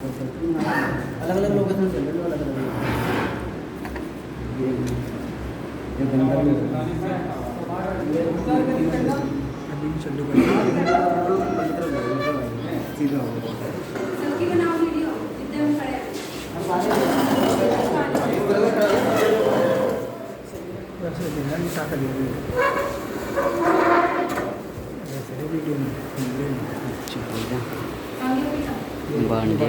अलग अलग लोकेशन चल रहे अलग अलग अभी चल सीधा वैसे देना नहीं चाहता वीडियो में बांधे